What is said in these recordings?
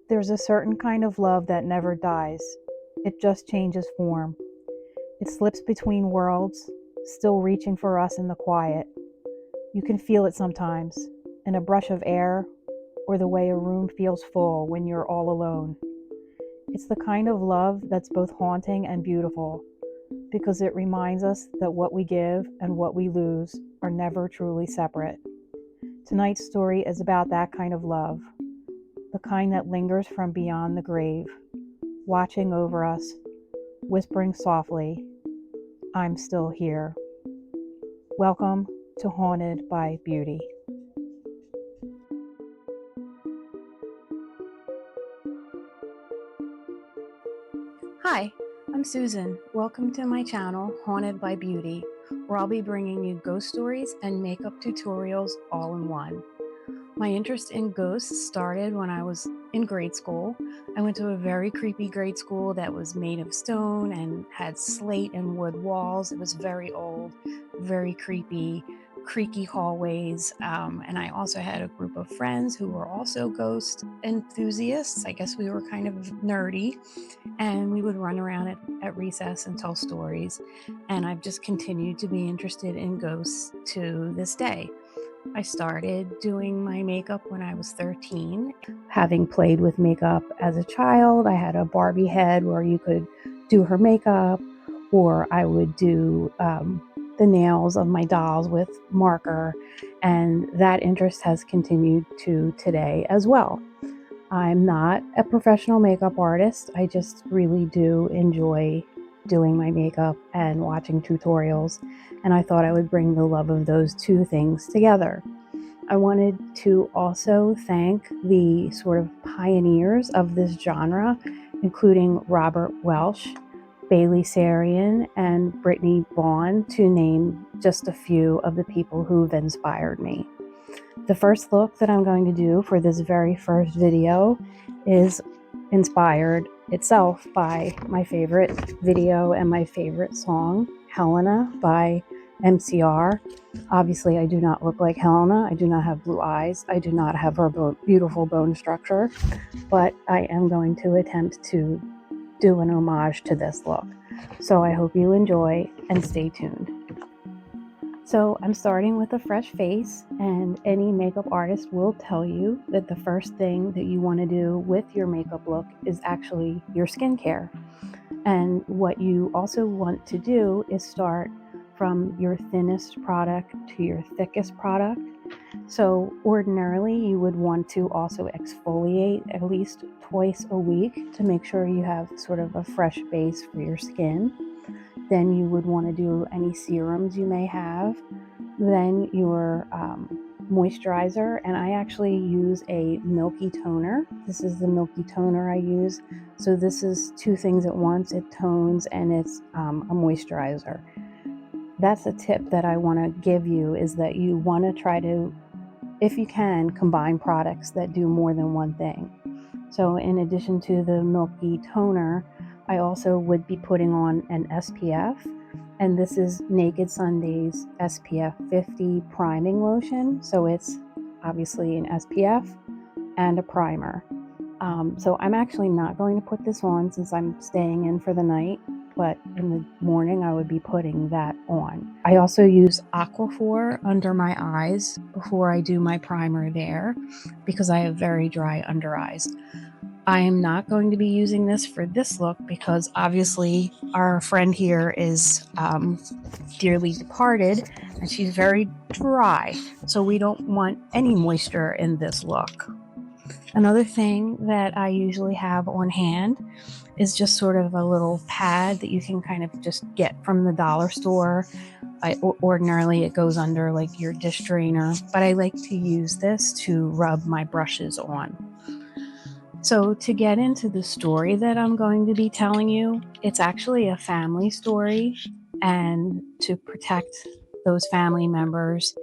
There's a certain kind of love that never dies. It just changes form. It slips between worlds, still reaching for us in the quiet. You can feel it sometimes, in a brush of air, or the way a room feels full when you're all alone. It's the kind of love that's both haunting and beautiful, because it reminds us that what we give and what we lose are never truly separate. Tonight's story is about that kind of love, the kind that lingers from beyond the grave, watching over us, whispering softly, "I'm still here." Welcome to Haunted by Beauty. Hi, I'm Susan. Welcome to my channel, Haunted by Beauty, where I'll be bringing you ghost stories and makeup tutorials all in one. My interest in ghosts started when I was in grade school. I went to a very creepy grade school that was made of stone and had slate and wood walls. It was very old, very creepy, creaky hallways. And I also had a group of friends who were also ghost enthusiasts. I guess we were kind of nerdy. And we would run around at recess and tell stories. And I've just continued to be interested in ghosts to this day. I started doing my makeup when I was 13. Having played with makeup as a child, I had a Barbie head where you could do her makeup, or I would do the nails of my dolls with marker, and that interest has continued to today as well. I'm not a professional makeup artist. I just really do enjoy doing my makeup and watching tutorials, and I thought I would bring the love of those two things together. I wanted to also thank the sort of pioneers of this genre, including Robert Welsh, Bailey Sarian, and Brittany Vaughn, to name just a few of the people who've inspired me. The first look that I'm going to do for this very first video is inspired itself by my favorite video and my favorite song, Helena by MCR. Obviously, I do not look like Helena. I do not have blue eyes. I do not have her beautiful bone structure, but I am going to attempt to do an homage to this look. So I hope you enjoy and stay tuned. So I'm starting with a fresh face, and any makeup artist will tell you that the first thing that you want to do with your makeup look is actually your skincare. And what you also want to do is start from your thinnest product to your thickest product. So ordinarily you would want to also exfoliate at least twice a week to make sure you have sort of a fresh base for your skin. Then you would want to do any serums you may have. Then your moisturizer, and I actually use a Milky toner. This is the Milky toner I use. So this is two things at once. It tones and it's a moisturizer. That's a tip that I want to give you, is that you want to try to, if you can, combine products that do more than one thing. So in addition to the Milky toner, I also would be putting on an SPF, and this is Naked Sunday's SPF 50 priming lotion. So it's obviously an SPF and a primer. So I'm actually not going to put this on since I'm staying in for the night, but in the morning I would be putting that on. I also use Aquaphor under my eyes before I do my primer there, because I have very dry under eyes. I am not going to be using this for this look because obviously our friend here is dearly departed and she's very dry, so we don't want any moisture in this look. Another thing that I usually have on hand is just sort of a little pad that you can kind of just get from the dollar store. Ordinarily it goes under like your dish drainer, but I like to use this to rub my brushes on. So to get into the story that I'm going to be telling you, it's actually a family story, and to protect those family members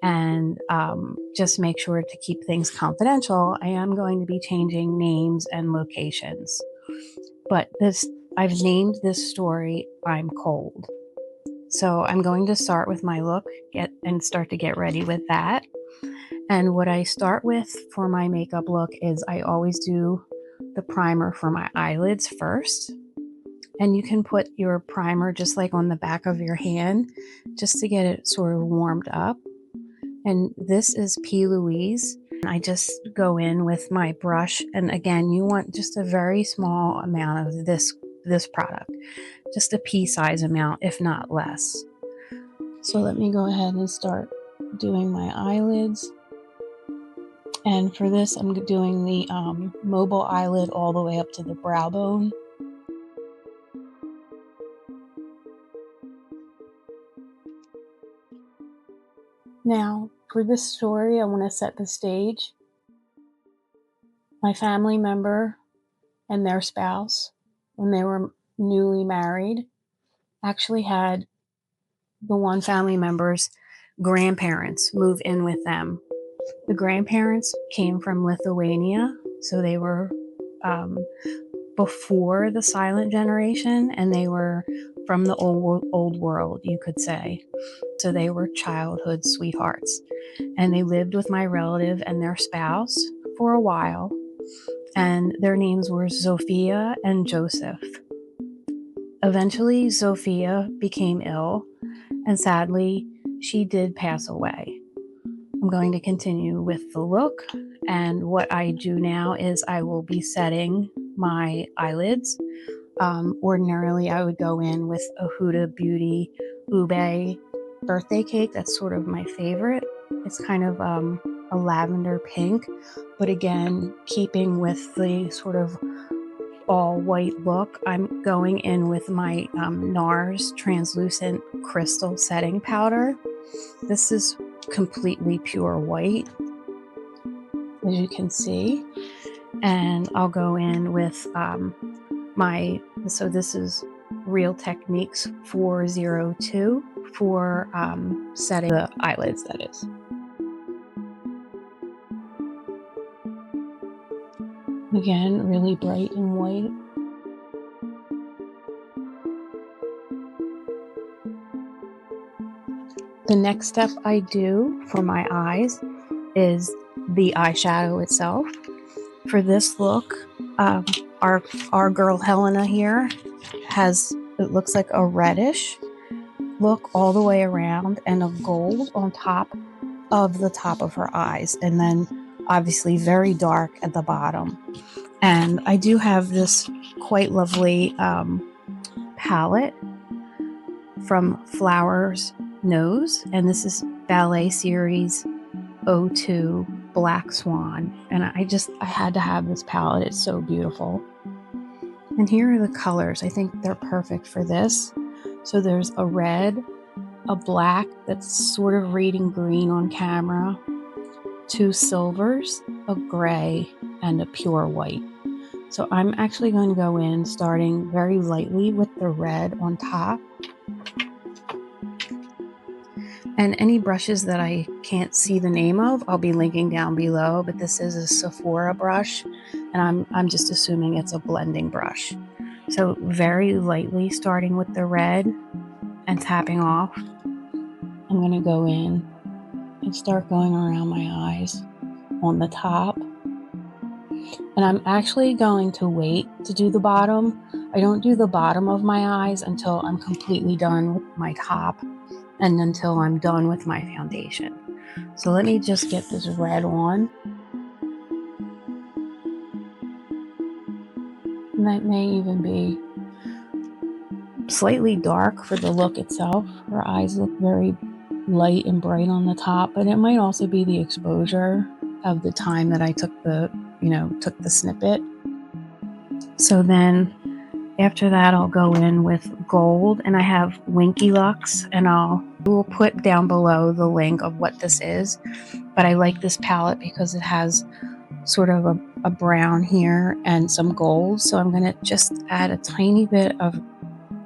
and just make sure to keep things confidential, I am going to be changing names and locations. But I've named this story I'm Cold. So I'm going to start with my look and start to get ready with that. And what I start with for my makeup look is I always do the primer for my eyelids first. And you can put your primer just like on the back of your hand, just to get it sort of warmed up. And this is P.Louise. I just go in with my brush, and again, you want just a very small amount of this product, just a pea-size amount, if not less. So let me go ahead and start doing my eyelids. And for this, I'm doing the mobile eyelid all the way up to the brow bone. Now, for this story, I want to set the stage. My family member and their spouse, when they were newly married, actually had the one family member's grandparents move in with them. The grandparents came from Lithuania, so they were before the silent generation, and they were from the old world, you could say. So they were childhood sweethearts, and they lived with my relative and their spouse for a while, and their names were Sophia and Joseph. Eventually, Sophia became ill, and sadly, she did pass away. I'm going to continue with the look, and what I do now is I will be setting my eyelids. Ordinarily, I would go in with a Huda Beauty Ube birthday cake. That's sort of my favorite. It's kind of a lavender pink, but again, keeping with the sort of all white look, I'm going in with my NARS translucent crystal setting powder. This is completely pure white, as you can see, and I'll go in with so this is Real Techniques 402 for setting the eyelids, that is. Again, really bright and white. The next step I do for my eyes is the eyeshadow itself. For this look, our girl Helena here it looks like a reddish look all the way around and a gold on top of the top of her eyes, and then obviously very dark at the bottom. And I do have this quite lovely palette from Flowers Nose, and this is Ballet Series 02 Black Swan, and I had to have this palette. It's so beautiful. And here are the colors. I think they're perfect for this. So there's a red, a black that's sort of reading green on camera, two silvers, a gray, and a pure white. So I'm actually going to go in starting very lightly with the red on top. And any brushes that I can't see the name of, I'll be linking down below, but this is a Sephora brush, and I'm just assuming it's a blending brush. So very lightly starting with the red and tapping off, I'm going to go in and start going around my eyes on the top. And I'm actually going to wait to do the bottom. I don't do the bottom of my eyes until I'm completely done with my top and until I'm done with my foundation. So let me just get this red on. And that may even be slightly dark for the look itself. Her eyes look very light and bright on the top, but it might also be the exposure of the time that I took the snippet. So then after that, I'll go in with gold, and I have Winky Lux, and we'll put down below the link of what this is. But I like this palette because it has sort of a brown here and some gold. So I'm going to just add a tiny bit of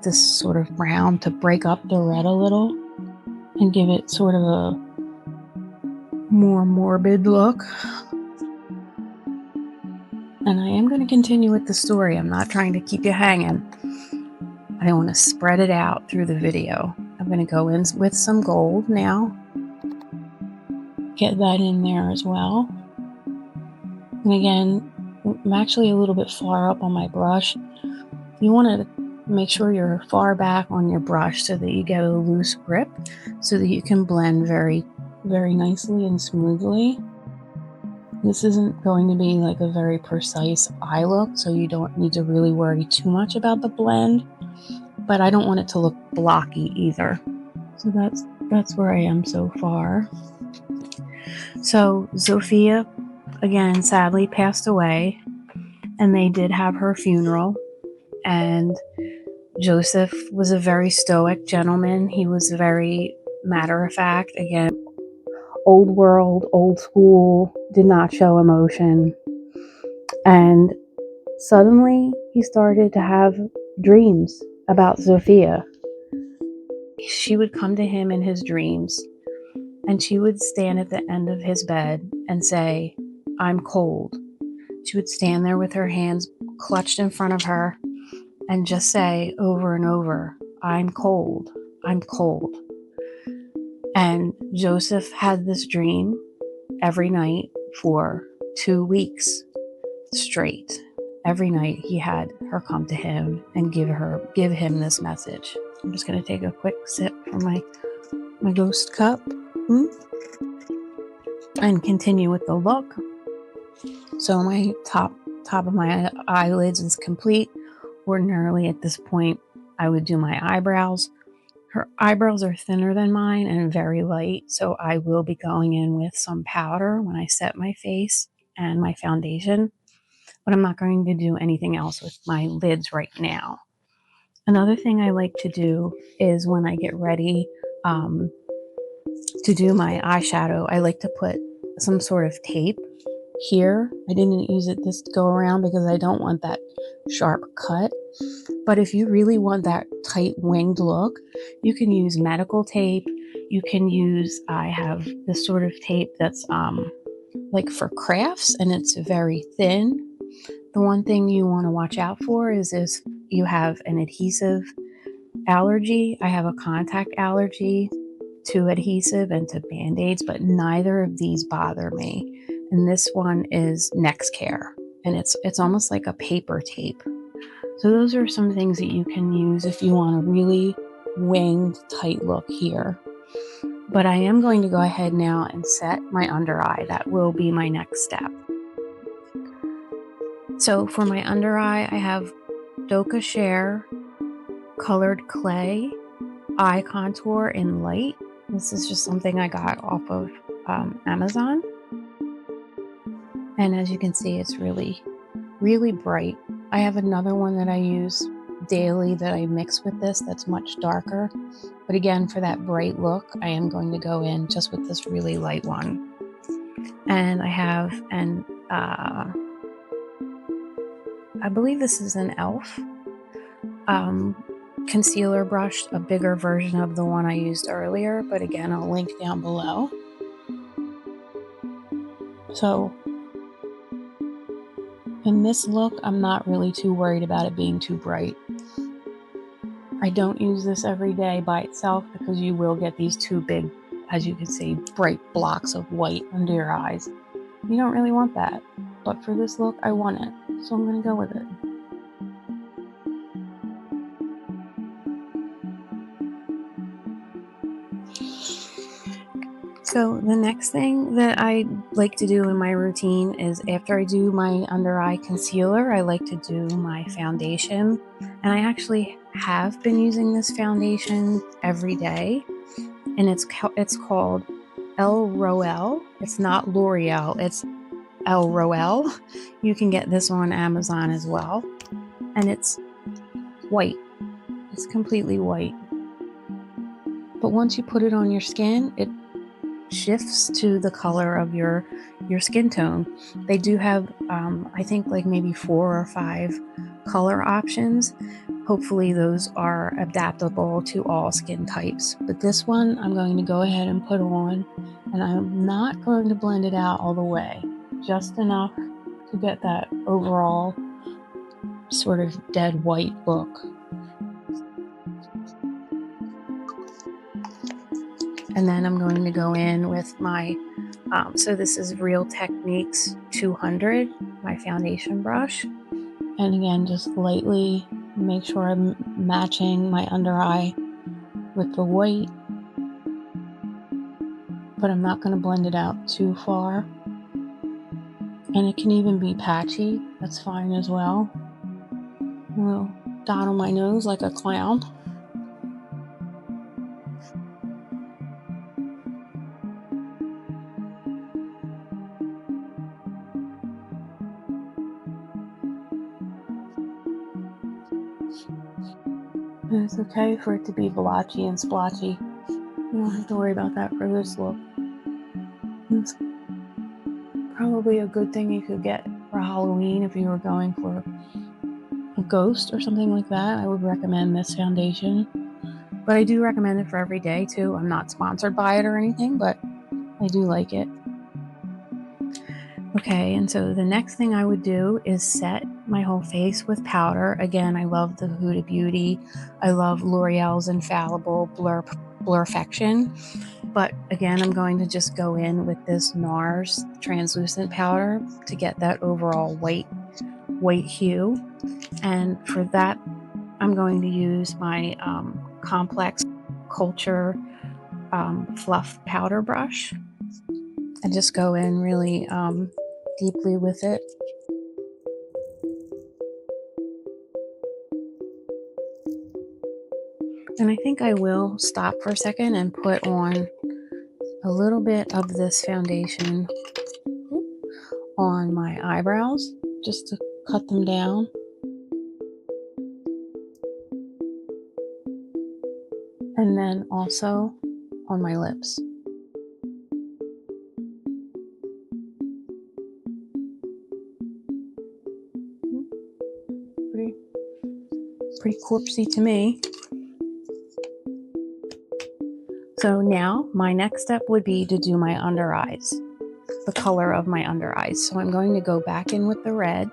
this sort of brown to break up the red a little and give it sort of a more morbid look. And I am going to continue with the story. I'm not trying to keep you hanging. I want to spread it out through the video. I'm going to go in with some gold now. Get that in there as well. And again, I'm actually a little bit far up on my brush. You want to make sure you're far back on your brush so that you get a loose grip so that you can blend very, very nicely and smoothly. This isn't going to be like a very precise eye look, so you don't need to really worry too much about the blend, but I don't want it to look blocky either. So that's where I am so far. So Sophia, again, sadly passed away, and they did have her funeral, and Joseph was a very stoic gentleman. He was very matter of fact. Again, old world, old school, did not show emotion. And suddenly he started to have dreams about Sophia. She would come to him in his dreams, and she would stand at the end of his bed and say, "I'm cold." She would stand there with her hands clutched in front of her and just say over and over, "I'm cold, I'm cold." And Joseph had this dream every night for 2 weeks straight. Every night he had her come to him and give him this message. I'm just going to take a quick sip from my ghost cup and continue with the look. So my top of my eyelids is complete. Ordinarily at this point, I would do my eyebrows. Her eyebrows are thinner than mine and very light, so I will be going in with some powder when I set my face and my foundation, but I'm not going to do anything else with my lids right now. Another thing I like to do is when I get ready to do my eyeshadow, I like to put some sort of tape here. I didn't use it this go around because I don't want that sharp cut. But if you really want that tight winged look, you can use medical tape. You can use, I have this sort of tape that's like for crafts, and it's very thin. The one thing you want to watch out for is if you have an adhesive allergy. I have a contact allergy to adhesive and to band-aids, but neither of these bother me. And this one is Nexcare, and it's almost like a paper tape. So those are some things that you can use if you want a really winged, tight look here. But I am going to go ahead now and set my under eye. That will be my next step. So for my under eye, I have Doka Share Colored Clay Eye Contour in Light. This is just something I got off of Amazon. And as you can see, it's really, really bright. I have another one that I use daily that I mix with this that's much darker. But again, for that bright look, I am going to go in just with this really light one. And I have an, I believe this is an e.l.f. Concealer brush, a bigger version of the one I used earlier. But again, I'll link down below. So in this look, I'm not really too worried about it being too bright. I don't use this every day by itself because you will get these two big, as you can see, bright blocks of white under your eyes. You don't really want that, but for this look, I want it, so I'm going to go with it. So the next thing that I like to do in my routine is after I do my under eye concealer, I like to do my foundation. And I actually have been using this foundation every day. And it's called Elroel. It's not L'Oreal, it's Elroel. You can get this on Amazon as well. And it's white. It's completely white. But once you put it on your skin, it shifts to the color of your skin tone. They do have I think like maybe 4 or 5 color options. Hopefully those are adaptable to all skin types, but this one I'm going to go ahead and put on, and I'm not going to blend it out all the way, just enough to get that overall sort of dead white look. And then I'm going to go in with my So this is Real Techniques 200, my foundation brush. And again, just lightly make sure I'm matching my under eye with the white, but I'm not going to blend it out too far. And it can even be patchy, that's fine as well. A little dot on my nose like a clown. And it's okay for it to be blotchy and splotchy. You don't have to worry about that for this look. It's probably a good thing you could get for Halloween if you were going for a ghost or something like that. I would recommend this foundation. But I do recommend it for every day too. I'm not sponsored by it or anything, but I do like it. Okay, and so the next thing I would do is set my whole face with powder. Again, I love the Huda Beauty. I love L'Oreal's Infallible Blurfection. But again, I'm going to just go in with this NARS translucent powder to get that overall white hue. And for that, I'm going to use my complex Couture fluff powder brush and just go in really deeply with it. And I think I will stop for a second and put on a little bit of this foundation on my eyebrows just to cut them down. And then also on my lips. Pretty corpsey to me. So now my next step would be to do my under eyes, the color of my under eyes. So I'm going to go back in with the red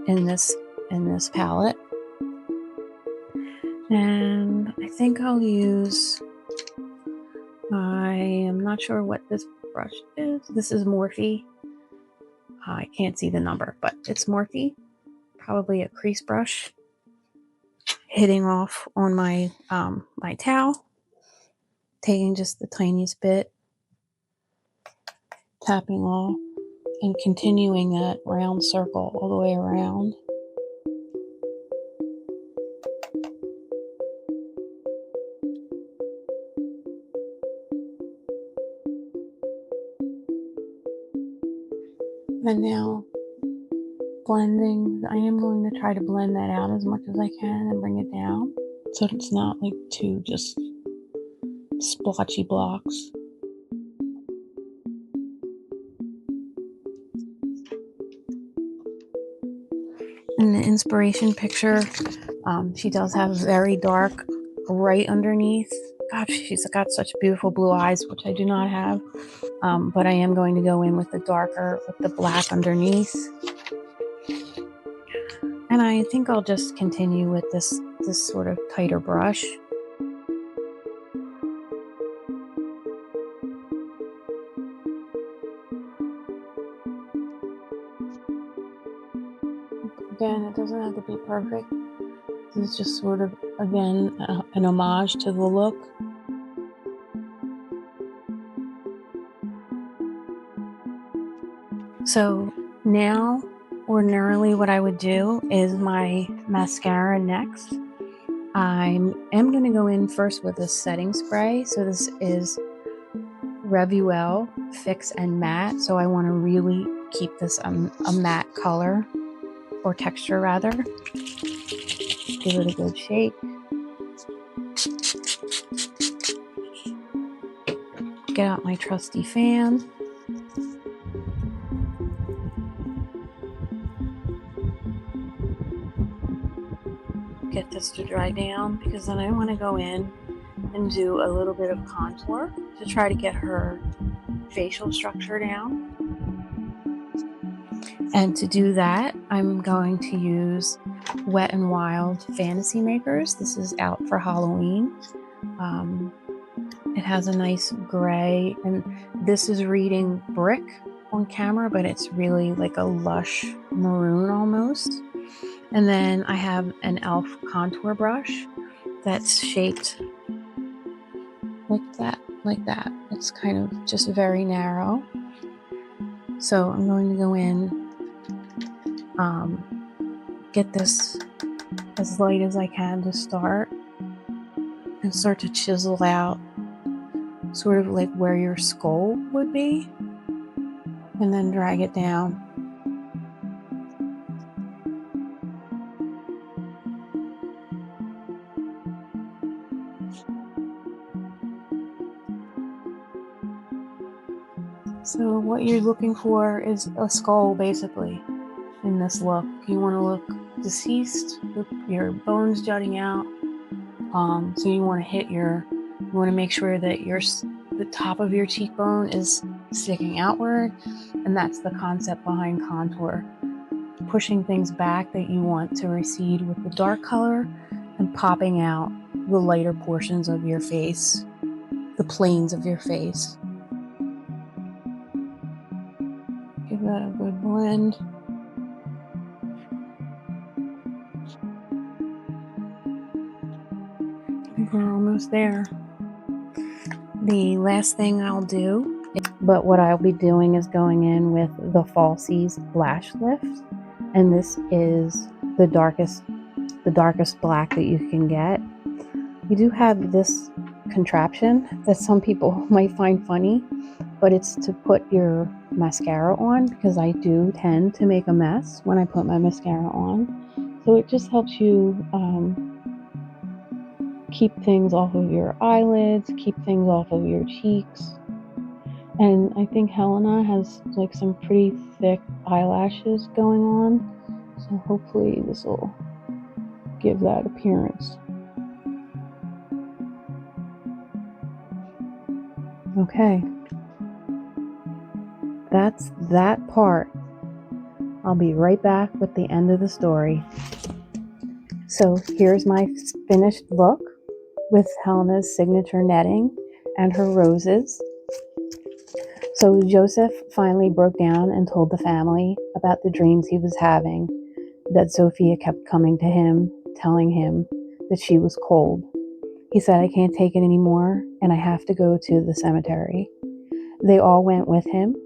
in this palette. And I think I'll use, I am not sure what this brush is. This is Morphe. I can't see the number, but it's Morphe. Probably a crease brush. Hitting off on my my towel, taking just the tiniest bit, tapping off, and continuing that round circle all the way around. And now blending, I am going to try to blend that out as much as I can and bring it down so it's not like two just splotchy blocks. In the inspiration picture, she does have very dark right underneath. God, she's got such beautiful blue eyes, which I do not have. But I am going to go in with the darker, with the black underneath. And I think I'll just continue with this sort of tighter brush. Again, it doesn't have to be perfect. This is just sort of, again, an homage to the look. So now, ordinarily what I would do is my mascara next. I am going to go in first with a setting spray. So this is Revuel Fix and Matte. So I want to really keep this a matte color, or texture rather. Give it a good shake. Get out my trusty fan. Get this to dry down, because then I want to go in and do a little bit of contour to try to get her facial structure down. And to do that, I'm going to use Wet n Wild Fantasy Makers. This is out for Halloween. It has a nice gray, and this is reading brick on camera, but it's really like a lush maroon almost. And then I have an e.l.f. contour brush that's shaped like that. It's kind of just very narrow. So I'm going to go in, get this as light as I can to start, and start to chisel out sort of like where your skull would be, and then drag it down. So what you're looking for is a skull basically in this look. You want to look deceased with your bones jutting out. So you want to make sure that the top of your cheekbone is sticking outward, and that's the concept behind contour. Pushing things back that you want to recede with the dark color and popping out the lighter portions of your face, the planes of your face. Give that a good blend. I think we're almost there. The last thing I'll do, but what I'll be doing is going in with the Falsies Lash Lift, and this is the darkest black that you can get. You do have this contraption that some people might find funny, but it's to put your mascara on, because I do tend to make a mess when I put my mascara on. So it just helps you keep things off of your eyelids, keep things off of your cheeks. And I think Helena has like some pretty thick eyelashes going on, so hopefully this will give that appearance. Okay, that's that part. I'll be right back with the end of the story. So here's my finished look with Helena's signature netting and her roses. So Joseph finally broke down and told the family about the dreams he was having, that Sophia kept coming to him, telling him that she was cold. He said, "I can't take it anymore, and I have to go to the cemetery." They all went with him,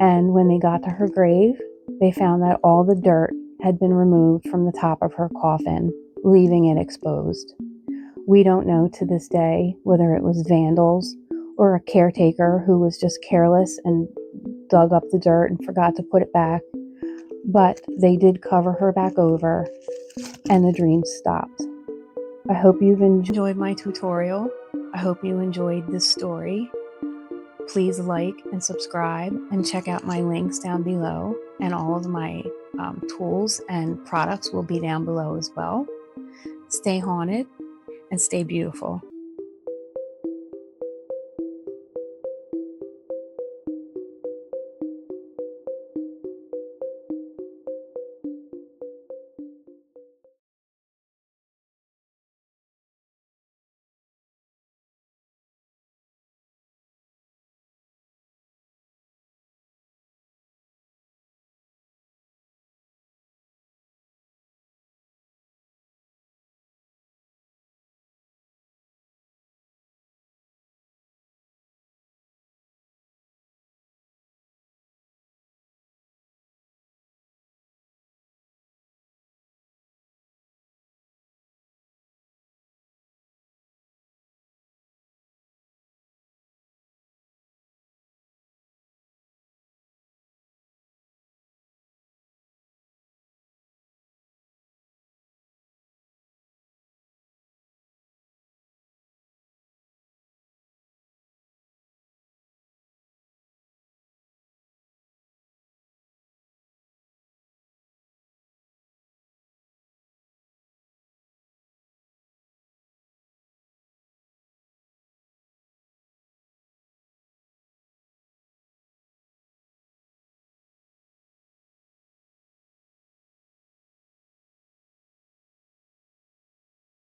and when they got to her grave, they found that all the dirt had been removed from the top of her coffin, leaving it exposed. We don't know to this day whether it was vandals or a caretaker who was just careless and dug up the dirt and forgot to put it back, but they did cover her back over, and the dreams stopped. I hope you've enjoyed my tutorial. I hope you enjoyed this story. Please like and subscribe, and check out my links down below, and all of my tools and products will be down below as well. Stay haunted and stay beautiful.